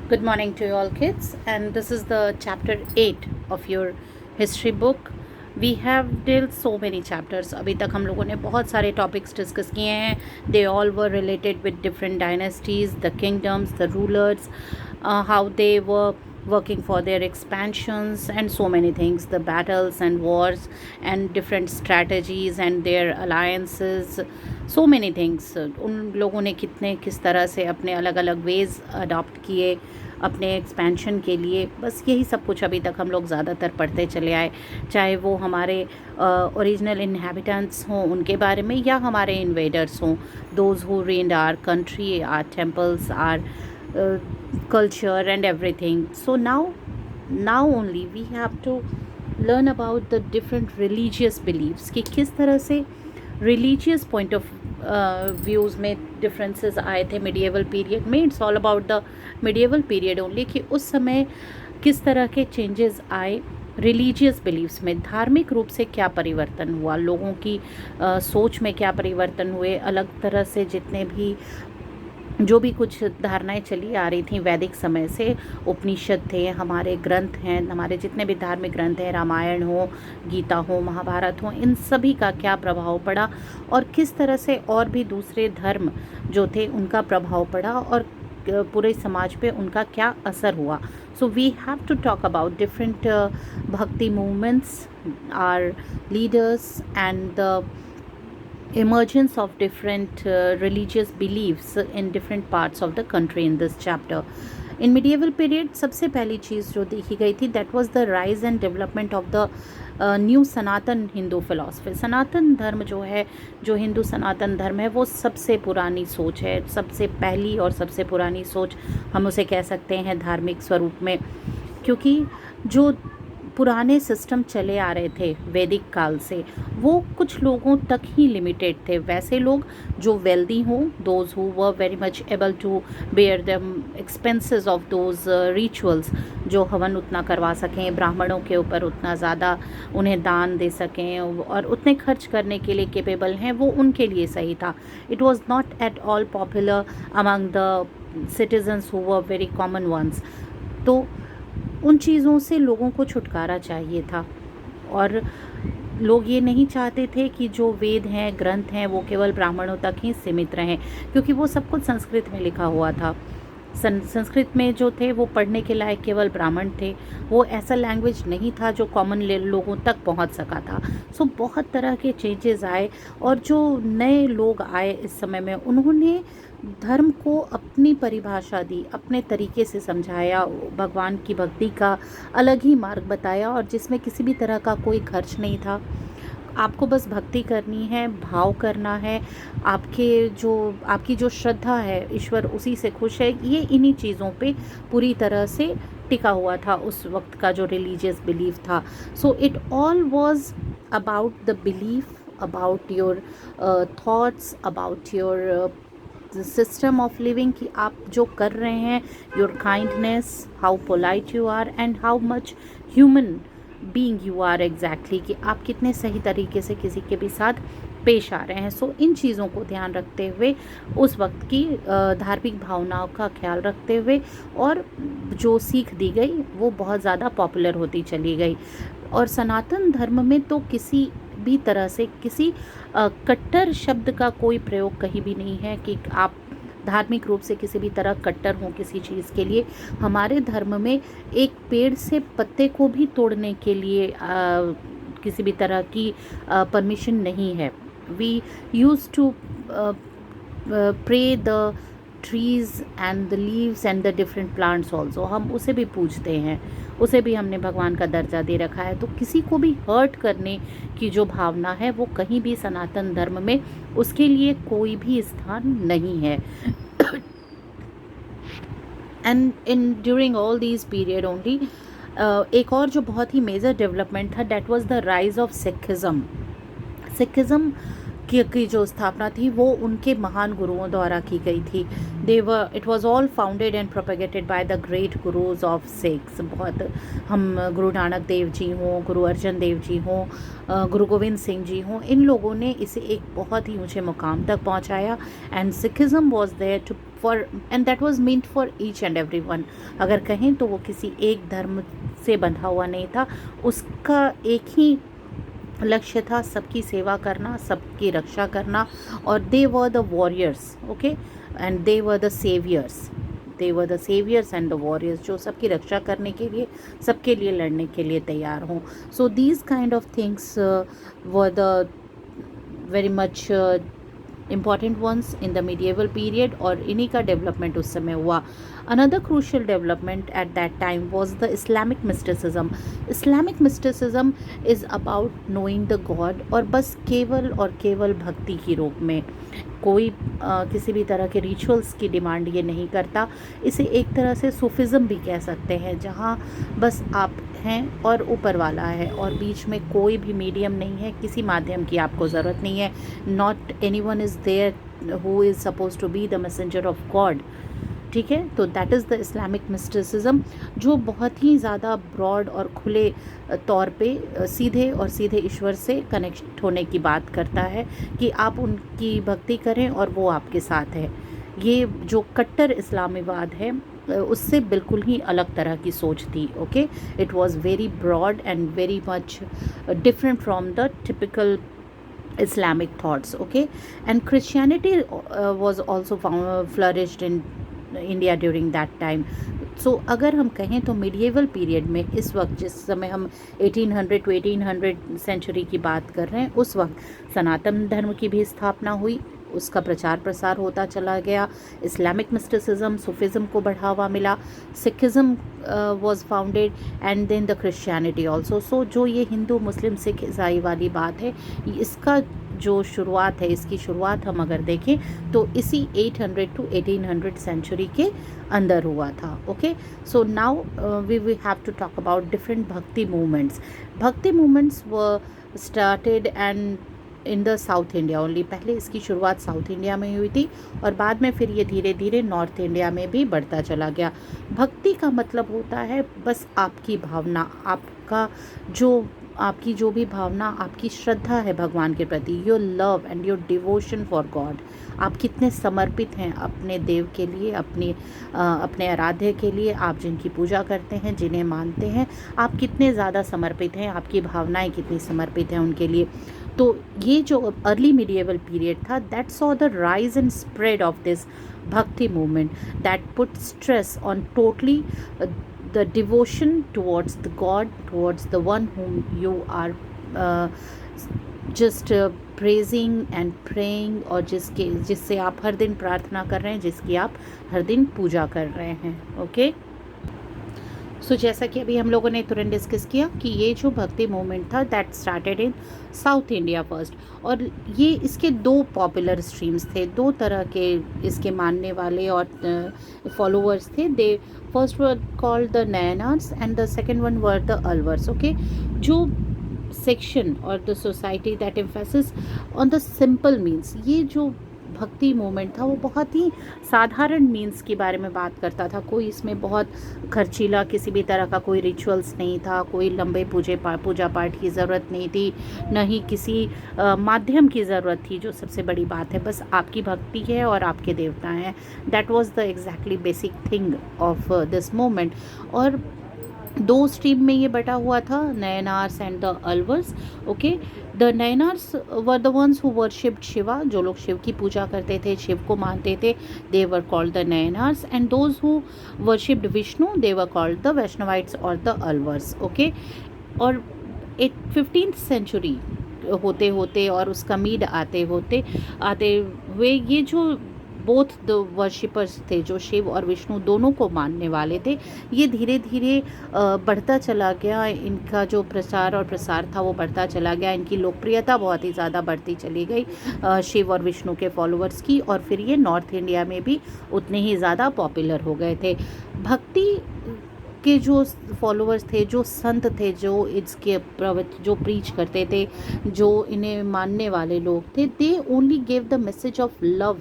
Good morning to you all, kids. And this is the chapter 8 of your history book. We have dealt so many chapters. अभी तक हम लोगों ने बहुत सारे टॉपिक्स डिस्कस किए हैं. They all were related with different dynasties, the kingdoms, the rulers, how they were working for their expansions, and so many things, the battles and wars and different strategies and their alliances, so many things. उन लोगों ने किस तरह से अपने अलग अलग ways adopt किए अपने एक्सपेंशन के लिए. बस यही सब कुछ अभी तक हम लोग ज़्यादातर पढ़ते चले आए, चाहे वो हमारे ओरिजिनल इन्हेबिटेंट्स हों उनके बारे में या हमारे इन्वेडर्स हों, those who ruined our country, our temples, our culture and everything. So now only we have to learn about the different religious beliefs कि किस तरह से religious point of views में differences आए थे medieval period में. It's all about the medieval period only कि उस समय किस तरह के changes आए रिलीजियस बिलीव्स में. धार्मिक रूप से क्या परिवर्तन हुआ, लोगों की सोच में क्या परिवर्तन हुए, अलग तरह से जितने भी जो भी कुछ धारणाएं चली आ रही थी वैदिक समय से, उपनिषद थे, हमारे ग्रंथ हैं, हमारे जितने भी धार्मिक ग्रंथ हैं, रामायण हो, गीता हो, महाभारत हो, इन सभी का क्या प्रभाव पड़ा और किस तरह से और भी दूसरे धर्म जो थे उनका प्रभाव पड़ा और पूरे समाज पे उनका क्या असर हुआ. So we have to talk about different bhakti movements, are leaders and the emergence of different religious beliefs in different parts of the country in this chapter. In medieval period सबसे पहली चीज़ जो देखी गई थी that was the rise and development of the new Sanatan Hindu philosophy. Sanatan Dharma जो है, जो हिंदू सनातन धर्म है, वो सबसे पुरानी सोच है, सबसे पहली और सबसे पुरानी सोच हम उसे कह सकते हैं धार्मिक स्वरूप में, क्योंकि जो पुराने सिस्टम चले आ रहे थे वैदिक काल से वो कुछ लोगों तक ही लिमिटेड थे. वैसे लोग जो वेल्दी हों, those who were very much able to bear the expenses of those rituals, जो हवन उतना करवा सकें, ब्राह्मणों के ऊपर उतना ज़्यादा उन्हें दान दे सकें और उतने खर्च करने के लिए केपेबल हैं, वो उनके लिए सही था. It was not at all popular among the citizens who were very common ones. तो उन चीज़ों से लोगों को छुटकारा चाहिए था और लोग ये नहीं चाहते थे कि जो वेद हैं, ग्रंथ हैं, वो केवल ब्राह्मणों तक ही सीमित रहें, क्योंकि वो सब कुछ संस्कृत में लिखा हुआ था. संस्कृत में जो थे वो पढ़ने के लायक केवल ब्राह्मण थे, वो ऐसा लैंग्वेज नहीं था जो कॉमन लोगों तक पहुंच सका था. सो बहुत तरह के चेंजेस आए और जो नए लोग आए इस समय में, उन्होंने धर्म को अपनी परिभाषा दी, अपने तरीके से समझाया, भगवान की भक्ति का अलग ही मार्ग बताया और जिसमें किसी भी तरह का कोई खर्च नहीं था. आपको बस भक्ति करनी है, भाव करना है, आपकी जो श्रद्धा है ईश्वर उसी से खुश है. ये इन्हीं चीज़ों पे पूरी तरह से टिका हुआ था उस वक्त का जो रिलीजियस बिलीफ था. So it all was about the belief, about your thoughts, about your system of living कि आप जो कर रहे हैं, your kindness, how polite you are and how much human being you are exactly, कि आप कितने सही तरीके से किसी के भी साथ पेश आ रहे हैं. सो इन चीज़ों को ध्यान रखते हुए, उस वक्त की धार्मिक भावनाओं का ख्याल रखते हुए और जो सीख दी गई वो बहुत ज़्यादा पॉपुलर होती चली गई. और सनातन धर्म में तो किसी भी तरह से किसी कट्टर शब्द का कोई प्रयोग कहीं भी नहीं है कि आप धार्मिक रूप से किसी भी तरह कट्टर हों किसी चीज़ के लिए. हमारे धर्म में एक पेड़ से पत्ते को भी तोड़ने के लिए किसी भी तरह की परमिशन नहीं है. We use to pray the trees and the leaves and the different plants also. हम उसे भी पूजते हैं, उसे भी हमने भगवान का दर्जा दे रखा है. तो किसी को भी हर्ट करने की जो भावना है वो कहीं भी सनातन धर्म में उसके लिए कोई भी स्थान नहीं है. And in during all these period only एक और जो बहुत ही मेजर डेवलपमेंट था, that was the rise of Sikhism. Sikhism की जो स्थापना थी वो उनके महान गुरुओं द्वारा की गई थी. It was all founded and propagated by the great gurus of Sikhs. बहुत हम गुरु नानक देव जी हों, गुरु अर्जन देव जी हों, गुरु गोविंद सिंह जी हों, इन लोगों ने इसे एक बहुत ही ऊंचे मुकाम तक पहुंचाया. And Sikhism was there for, and that was meant for each and every one. अगर कहें तो वो किसी एक धर्म से बंधा हुआ नहीं था, उसका एक ही लक्ष्य था, सबकी सेवा करना, सबकी रक्षा करना। और they were the warriors, okay, and they were the saviours, they were the saviours and the warriors, जो सबकी रक्षा करने के लिए, सबके लिए लड़ने के लिए तैयार हों। So these kind of things were the very much important ones in the medieval period, और इन्हीं का डेवलपमेंट उस समय हुआ। Another crucial development at that time was the Islamic mysticism. Islamic mysticism is about knowing the God, और बस केवल और केवल भक्ति की रूप में, कोई किसी भी तरह के रिचुअल्स की डिमांड ये नहीं करता। इसे एक तरह से सूफिज़म भी कह सकते हैं, जहाँ बस आप हैं और ऊपर वाला है, और बीच में कोई भी मीडियम नहीं है, किसी माध्यम की आपको ज़रूरत नहीं है। Not any one is there who is suppose to be the messenger of God, ठीक है। तो that is the Islamic mysticism, जो बहुत ही ज़्यादा ब्रॉड और खुले तौर पे सीधे और सीधे ईश्वर से कनेक्ट होने की बात करता है, कि आप उनकी भक्ति करें और वो आपके साथ है। ये जो कट्टर इस्लामीवाद है उससे बिल्कुल ही अलग तरह की सोच थी, okay. It was very broad and very much different from the typical Islamic thoughts, okay, and Christianity was also flourished in India during that time. So अगर हम कहें तो medieval period में, इस वक्त जिस समय हम 1800 to 1800 सेंचुरी की बात कर रहे हैं, उस वक्त सनातन धर्म की भी स्थापना हुई, उसका प्रचार प्रसार होता चला गया, इस्लामिक मिस्टिसिज्म, सूफिज़म को बढ़ावा मिला, Sikhism was founded, and then the Christianity also. So जो ये हिंदू मुस्लिम सिख ईसाई वाली बात है, इसका जो शुरुआत है, इसकी शुरुआत हम अगर देखें तो इसी 800 to 1800 सेंचुरी के अंदर हुआ था, okay. So now we will have to talk about different bhakti movements. Bhakti movements were started and in the South India only. पहले इसकी शुरुआत साउथ इंडिया में हुई थी, और बाद में फिर ये धीरे धीरे नॉर्थ इंडिया में भी बढ़ता चला गया। भक्ति का मतलब होता है बस आपकी भावना, आपकी जो भी भावना, आपकी श्रद्धा है भगवान के प्रति, your love and your devotion for God. आप कितने समर्पित हैं अपने देव के लिए, अपने आराध्य के लिए, आप जिनकी पूजा करते हैं, जिन्हें मानते हैं, आप कितने ज़्यादा समर्पित हैं, आपकी भावनाएं कितनी समर्पित हैं उनके लिए। तो ये जो अर्ली मिडिएवल पीरियड था, that saw the rise and spread of this bhakti movement that put stress on totally the devotion towards the God, towards the one whom you are just praising and praying, और जिससे आप हर दिन प्रार्थना कर रहे हैं, जिसकी आप हर दिन पूजा कर रहे हैं, ओके। सो जैसा कि अभी हम लोगों ने तुरंत डिस्कस किया कि ये जो भक्ति मूवमेंट था, that started in south India first, और ये इसके दो पॉपुलर स्ट्रीम्स थे, दो तरह के इसके मानने वाले और फॉलोअर्स थे। They first were called the Nayanars and the second one were the Alvars, okay. जो सेक्शन और the society that emphasis on the simple means, ये जो भक्ति मूवमेंट था वो बहुत ही साधारण मीन्स के बारे में बात करता था। कोई इसमें बहुत खर्चीला किसी भी तरह का कोई रिचुअल्स नहीं था, कोई लंबे पूजा पाठ की ज़रूरत नहीं थी, न ही किसी माध्यम की ज़रूरत थी, जो सबसे बड़ी बात है। बस आपकी भक्ति है और आपके देवता हैं। That was the exactly basic thing of this movement. और दो स्ट्रीम में ये बटा हुआ था, Nayanars and the Alvars, okay. The Nayanars were the ones who worshipped Shiva, जो लोग शिव की पूजा करते थे, शिव को मानते थे, they were called the Nayanars, and those who worshipped Vishnu, they were called the Vaishnavites और द अलवर्स, ओके। और 15th सेंचुरी होते होते और उसका मीड आते हुए ये जो बोथ द वर्शिपर्स थे, जो शिव और विष्णु दोनों को मानने वाले थे, ये धीरे धीरे बढ़ता चला गया। इनका जो प्रचार और प्रसार था वो बढ़ता चला गया, इनकी लोकप्रियता बहुत ही ज़्यादा बढ़ती चली गई शिव और विष्णु के फॉलोअर्स की, और फिर ये नॉर्थ इंडिया में भी उतने ही ज़्यादा पॉपुलर हो गए थे। भक्ति के जो फॉलोअर्स थे, जो संत थे, जो इसके जो प्रीच करते थे, जो इन्हें मानने वाले लोग थे, they only gave the message of love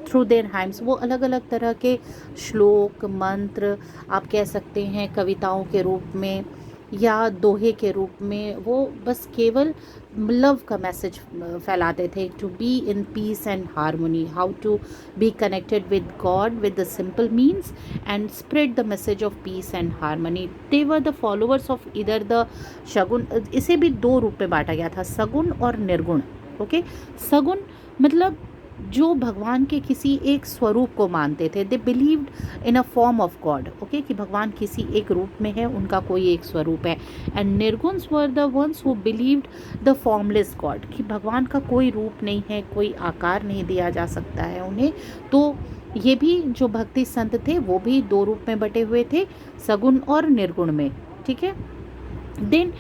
through their hymns. वो अलग अलग तरह के श्लोक, मंत्र, आप कह सकते हैं कविताओं के रूप में, या दोहे के रूप में वो बस केवल लव का मैसेज फैलाते थे, to be in peace and harmony, how to be connected with God with the simple means and spread the message of peace and harmony. They were the followers of either the Sagun. इसे भी दो रूप में बांटा गया था, सगुन और निर्गुण। ओके, सगुन मतलब जो भगवान के किसी एक स्वरूप को मानते थे, they believed in a form of God. Okay, कि भगवान किसी एक रूप में है, उनका कोई एक स्वरूप है। And Nirguns were the ones who believed the formless God, कि भगवान का कोई रूप नहीं है, कोई आकार नहीं दिया जा सकता है उन्हें। तो ये भी जो भक्ति संत थे वो भी दो रूप में बटे हुए थे, सगुण और निर्गुण में। ठीक है, देन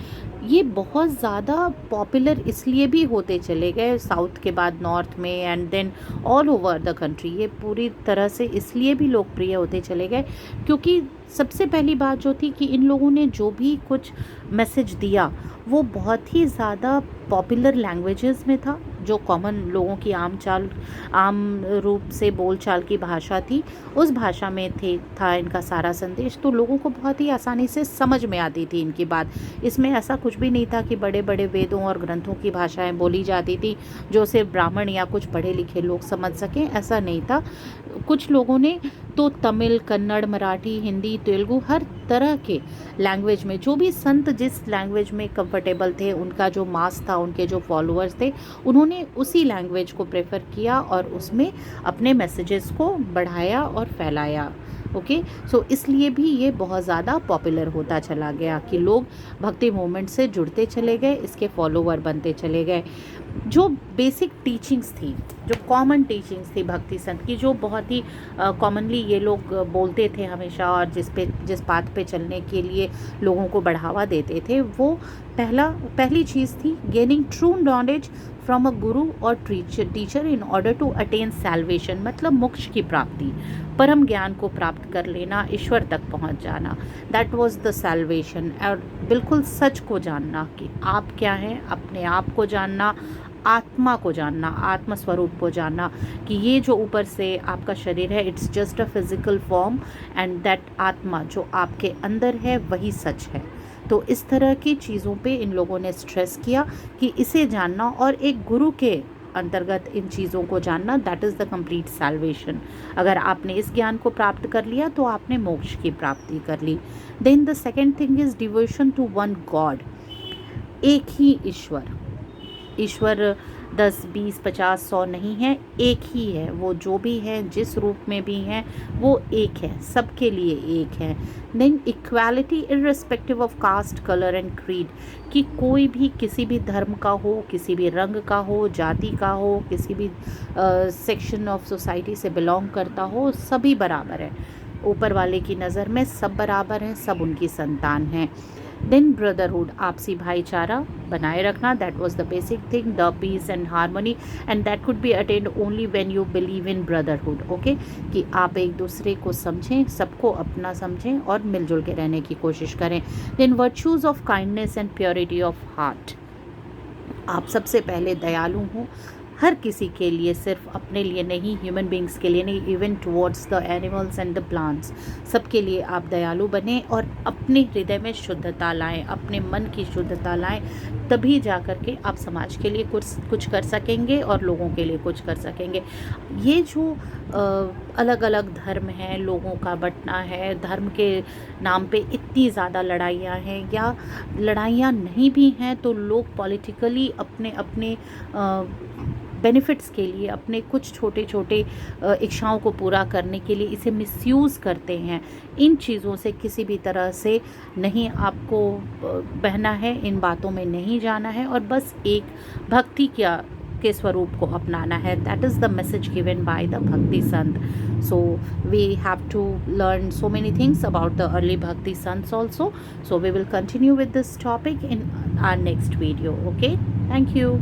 ये बहुत ज़्यादा पॉपुलर इसलिए भी होते चले गए साउथ के बाद नॉर्थ में, and then all over the country. ये पूरी तरह से इसलिए भी लोकप्रिय होते चले गए क्योंकि सबसे पहली बात जो थी कि इन लोगों ने जो भी कुछ मैसेज दिया वो बहुत ही ज़्यादा पॉपुलर लैंग्वेजेस में था, जो कॉमन लोगों की आम रूप से बोलचाल की भाषा थी, उस भाषा में था इनका सारा संदेश। तो लोगों को बहुत ही आसानी से समझ में आती थी इनकी बात। इसमें ऐसा कुछ भी नहीं था कि बड़े बड़े वेदों और ग्रंथों की भाषाएं बोली जाती थी जो सिर्फ ब्राह्मण या कुछ पढ़े लिखे लोग समझ सकें, ऐसा नहीं था। कुछ लोगों ने तो तमिल, कन्नड़, मराठी, हिंदी, तेलुगु, हर तरह के लैंग्वेज में, जो भी संत जिस लैंग्वेज में कंफर्टेबल थे, उनका जो मास था, उनके जो फॉलोअर्स थे, उन्होंने उसी लैंग्वेज को प्रेफर किया और उसमें अपने मैसेजेस को बढ़ाया और फैलाया। ओके, सो इसलिए भी ये बहुत ज़्यादा पॉपुलर होता चला गया कि लोग भक्ति मूवमेंट से जुड़ते चले गए, इसके फॉलोवर बनते चले गए। जो बेसिक टीचिंग्स थी, जो कॉमन टीचिंग्स थी भक्ति संत की, जो बहुत ही कॉमनली ये लोग बोलते थे हमेशा, और जिस बात पे चलने के लिए लोगों को बढ़ावा देते थे, वो पहली चीज़ थी gaining true knowledge from a guru और teacher in order to attain salvation, मतलब मोक्ष की प्राप्ति, परम ज्ञान को प्राप्त कर लेना, ईश्वर तक पहुंच जाना। That was the salvation. और बिल्कुल सच को जानना कि आप क्या हैं, अपने आप को जानना, आत्मा को जानना, आत्म स्वरूप को जानना, कि ये जो ऊपर से आपका शरीर है, it's just a physical form, and that आत्मा जो आपके अंदर है वही सच है। तो इस तरह की चीज़ों पे इन लोगों ने स्ट्रेस किया कि इसे जानना और एक गुरु के अंतर्गत इन चीज़ों को जानना, that is the complete salvation. अगर आपने इस ज्ञान को प्राप्त कर लिया तो आपने मोक्ष की प्राप्ति कर ली। Then the second thing is devotion to one God, एक ही ईश्वर 10, 20, 50, 100 नहीं है, एक ही है। वो जो भी है, जिस रूप में भी हैं, वो एक है, सबके लिए एक है। Then equality irrespective of caste, colour and creed, कि कोई भी किसी भी धर्म का हो, किसी भी रंग का हो, जाति का हो, किसी भी सेक्शन ऑफ सोसाइटी से बिलोंग करता हो, सभी बराबर है ऊपर वाले की नज़र में, सब बराबर हैं, सब उनकी संतान हैं। देन ब्रदरहुड, आपसी भाईचारा बनाए रखना, that was the basic thing, the peace and harmony, and that could be attained only when you believe in brotherhood. Okay, कि आप एक दूसरे को समझें, सबको अपना समझें और मिलजुल के रहने की कोशिश करें। Then virtues of kindness and purity of heart, आप सबसे पहले दयालु हों, हर किसी के लिए, सिर्फ अपने लिए नहीं, ह्यूमन बींग्स के लिए नहीं, even towards the animals and the plants, सबके लिए आप दयालु बने और अपने हृदय में शुद्धता लाएं, अपने मन की शुद्धता लाएं, तभी जा कर के आप समाज के लिए कुछ कर सकेंगे और लोगों के लिए कुछ कर सकेंगे। ये जो अलग अलग धर्म हैं, लोगों का बंटना है, धर्म के नाम पे इतनी ज़्यादा लड़ाइयाँ हैं, या लड़ाइयाँ नहीं भी हैं तो लोग पॉलिटिकली अपने अपने बेनिफिट्स के लिए, अपने कुछ छोटे छोटे इच्छाओं को पूरा करने के लिए इसे मिसयूज़ करते हैं। इन चीज़ों से किसी भी तरह से नहीं आपको बहना है, इन बातों में नहीं जाना है, और बस एक भक्ति के स्वरूप को अपनाना है। That is the message given by the भक्ति संत. So we have to learn so many things about the early Bhakti Sants also. So we will continue with this topic in our next video. Okay, thank you.